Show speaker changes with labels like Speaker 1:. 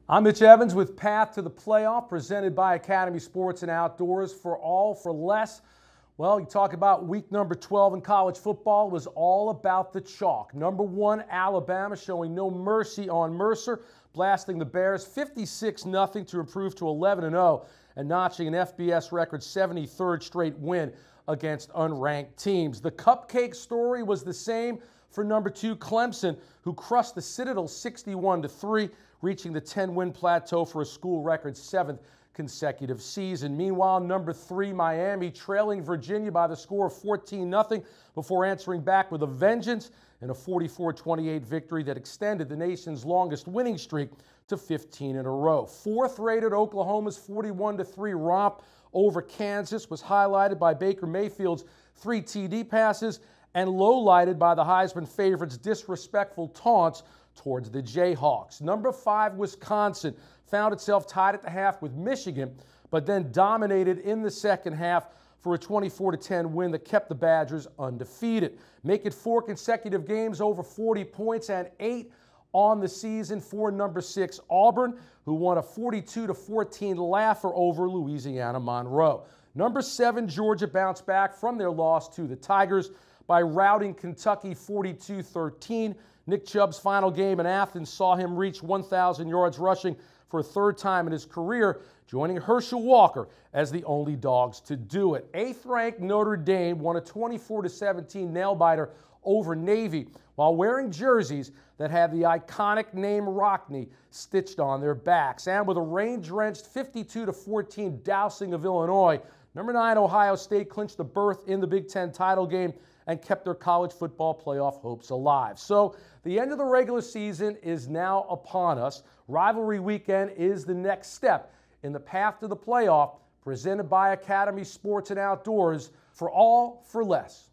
Speaker 1: I'm Mitch Evans with Path to the Playoff, presented by Academy Sports and Outdoors. For all, for less. Well, you talk about week number 12 in college football. It was all about the chalk. Number 1, Alabama, showing no mercy on Mercer, blasting the Bears 56-0 to improve to 11-0 and notching an FBS record 73rd straight win against unranked teams. The cupcake story was the same for number 2, Clemson, who crushed the Citadel 61-3, reaching the 10-win plateau for a school record 7th consecutive season. Meanwhile, number 3, Miami, trailing Virginia by the score of 14-0 before answering back with a vengeance in a 44-28 victory that extended the nation's longest winning streak to 15 in a row. 4th-rated Oklahoma's 41-3 romp over Kansas was highlighted by Baker Mayfield's 3 TD passes and low-lighted by the Heisman favorites' disrespectful taunts towards the Jayhawks. Number 5, Wisconsin, found itself tied at the half with Michigan, but then dominated in the second half for a 24-10 win that kept the Badgers undefeated. Make it 4 consecutive games over 40 points and 8 on the season for number 6, Auburn, who won a 42-14 laugher over Louisiana Monroe. Number 7, Georgia, bounced back from their loss to the Tigers by routing Kentucky 42-13. Nick Chubb's final game in Athens saw him reach 1,000 yards rushing for a 3rd time in his career, joining Herschel Walker as the only dogs to do it. 8th-ranked Notre Dame won a 24-17 nail-biter over Navy while wearing jerseys that had the iconic name Rockne stitched on their backs. And with a rain-drenched 52-14 dousing of Illinois, number 9 Ohio State clinched the berth in the Big Ten title game and kept their college football playoff hopes alive. So the end of the regular season is now upon us. Rivalry weekend is the next step in the path to the playoff, presented by Academy Sports and Outdoors. For all, for less.